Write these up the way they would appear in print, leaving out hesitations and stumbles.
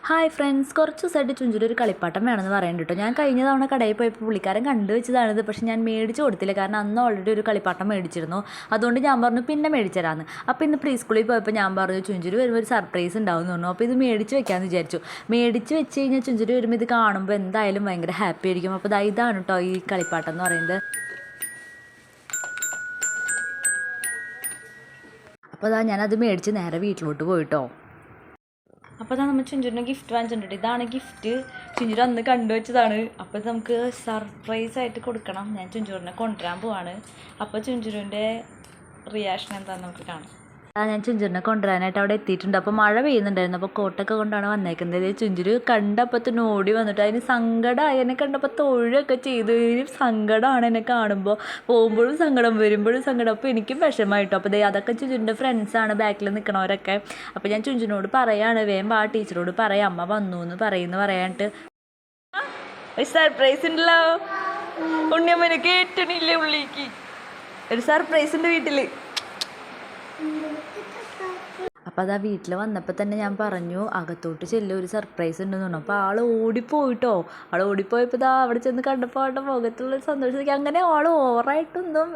Hi friends, കുറച്ച് ദിവസമായിട്ട് ചുഞ്ചുരു ഒരു കളിപ്പാട്ടം വേണമെന്ന് പറയുന്നുണ്ട് കേട്ടോ. ഞാൻ കഴിഞ്ഞ തവണ കടയിൽ പോയപ്പോൾ പുള്ളിക്കാരൻ കണ്ടു വെച്ചതാണിത്. പക്ഷേ ഞാൻ മേടിച്ച് കൊടുത്തില്ല, കാരണം അന്ന് ഓൾറെഡി ഒരു കളിപ്പാട്ടം മേടിച്ചിരുന്നു. അതുകൊണ്ട് ഞാൻ പറഞ്ഞു പിന്നെ മേടിച്ചു തരാമെന്ന്. അപ്പോൾ ഇന്ന് പ്രീ സ്കൂളിൽ പോയപ്പോൾ ഞാൻ പറഞ്ഞു ചുഞ്ചുരു വരുമ്പോൾ ഒരു സർപ്രൈസ് ഉണ്ടാവും എന്ന് പറഞ്ഞു. അപ്പോൾ ഇത് മേടിച്ച് വെക്കാമെന്ന് വിചാരിച്ചു. മേടിച്ച് വെച്ച് കഴിഞ്ഞാൽ ചുഞ്ചുരു വരുമ്പോൾ ഇത് കാണുമ്പോൾ എന്തായാലും ഭയങ്കര ഹാപ്പി ആയിരിക്കും. അപ്പോൾ ഇതാണ് കേട്ടോ ഈ കളിപ്പാട്ടം എന്ന് പറയുന്നത്. അപ്പോൾ ഞാനത് മേടിച്ച് നേരെ വീട്ടിലോട്ട് പോയിട്ടോ. അപ്പോൾ നമ്മൾ ചുഞ്ചുരിന് ഗിഫ്റ്റ് വാങ്ങിച്ചിട്ടുണ്ട്. ഇതാണ് ഗിഫ്റ്റ്. ചുഞ്ചുരു അന്ന് കണ്ടുവച്ചതാണ്. അപ്പോൾ ഇത് നമുക്ക് സർപ്രൈസ് ആയിട്ട് കൊടുക്കണം. ഞാൻ ചുഞ്ചുരിനെ കൊണ്ടുവരാൻ പോവാണ്. അപ്പോൾ ചുഞ്ചുരുവിൻ്റെ റിയാക്ഷൻ എന്താണെന്ന് നമുക്ക് കാണാം. ഞാൻ ചുഞ്ചുരിനെ കൊണ്ടുവരാനായിട്ട് അവിടെ എത്തിയിട്ടുണ്ട്. അപ്പോൾ മഴ പെയ്യുന്നുണ്ടായിരുന്നു. അപ്പോൾ കോട്ടൊക്കെ കൊണ്ടാണ് വന്നേക്കുന്നത്. ചുഞ്ചുരു കണ്ടപ്പോൾ ഓടി വന്നിട്ട് അതിന് സങ്കടമായി. എന്നെ കണ്ടപ്പോൾ തൊഴുകയൊക്കെ ചെയ്തു. സങ്കടമാണ് എന്നെ കാണുമ്പോൾ. പോകുമ്പോഴും സങ്കടം, വരുമ്പോഴും സങ്കടം. അപ്പോൾ എനിക്കും വിഷമമായിട്ടോ. അപ്പോൾ അതൊക്കെ ചുഞ്ചുരിൻ്റെ ഫ്രണ്ട്സാണ്, ബാക്കിൽ നിൽക്കണവരൊക്കെ. അപ്പോൾ ഞാൻ ചുഞ്ചുനോട് പറയാണ്, വേഗം ആ ടീച്ചറോട് പറയാം അമ്മ വന്നു എന്ന് പറയാനിട്ട് ഒരു സർപ്രൈസ് ഉണ്ടല്ലോ. ഉണ്ണിയമ്മനെ കേട്ടണില്ലേ ഉള്ളിലേക്ക്? ഒരു സർപ്രൈസ് ഉണ്ട് വീട്ടിൽ. അപ്പോൾ വീട്ടിൽ വന്നപ്പോൾ തന്നെ ഞാൻ പറഞ്ഞു അകത്തോട്ട് ചെല്ലും, ഒരു സർപ്രൈസ് ഉണ്ടെന്ന് പറഞ്ഞു. അപ്പോൾ ആൾ ഓടിപ്പോയിട്ടോ. ആൾ ഓടിപ്പോയപ്പോൾ അവിടെ ചെന്ന് കണ്ടപ്പോൾ ആളുടെ മുഖത്തുള്ള സന്തോഷം, അങ്ങനെ ആൾ ഓവറായിട്ടൊന്നും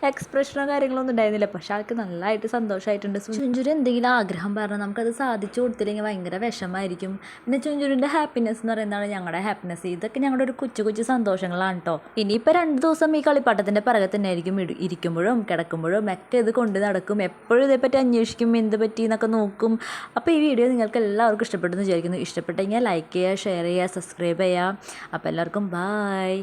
എക്സ്പ്രഷനോ കാര്യങ്ങളൊന്നും ഉണ്ടായിരുന്നില്ല. പക്ഷെ ആൾക്ക് നല്ലതായിട്ട് സന്തോഷമായിട്ടുണ്ട്. ചുഞ്ചുരു എന്തെങ്കിലും ആഗ്രഹം പറഞ്ഞാൽ നമുക്കത് സാധിച്ചു കൊടുത്തില്ലെങ്കിൽ ഭയങ്കര വിഷമമായിരിക്കും. പിന്നെ ചുഞ്ചുരുവിൻ്റെ ഹാപ്പിനെസ് എന്ന് പറയുന്നതാണ് ഞങ്ങളുടെ ഹാപ്പിനെസ്. ഇതൊക്കെ ഞങ്ങളുടെ ഒരു കൊച്ചു കൊച്ചു സന്തോഷങ്ങളാണ് കേട്ടോ. ഇനിയിപ്പോൾ 2 ദിവസം ഈ കളിപ്പാട്ടത്തിൻ്റെ പിറകെ തന്നെ ആയിരിക്കും. ഇരിക്കുമ്പോഴും കിടക്കുമ്പോഴും ഒക്കെ ഇത് കൊണ്ട് നടക്കും. എപ്പോഴും ഇതേപ്പറ്റി അന്വേഷിക്കും, എന്ത് പറ്റി എന്നൊക്കെ നോക്കും. അപ്പോൾ ഈ വീഡിയോ നിങ്ങൾക്ക് എല്ലാവർക്കും ഇഷ്ടപ്പെട്ടെന്ന് വിചാരിക്കുന്നു. ഇഷ്ടപ്പെട്ടെങ്കിൽ ലൈക്ക് ചെയ്യുക, ഷെയർ ചെയ്യുക, സബ്സ്ക്രൈബ് ചെയ്യുക. അപ്പോൾ എല്ലാവർക്കും ബായ്.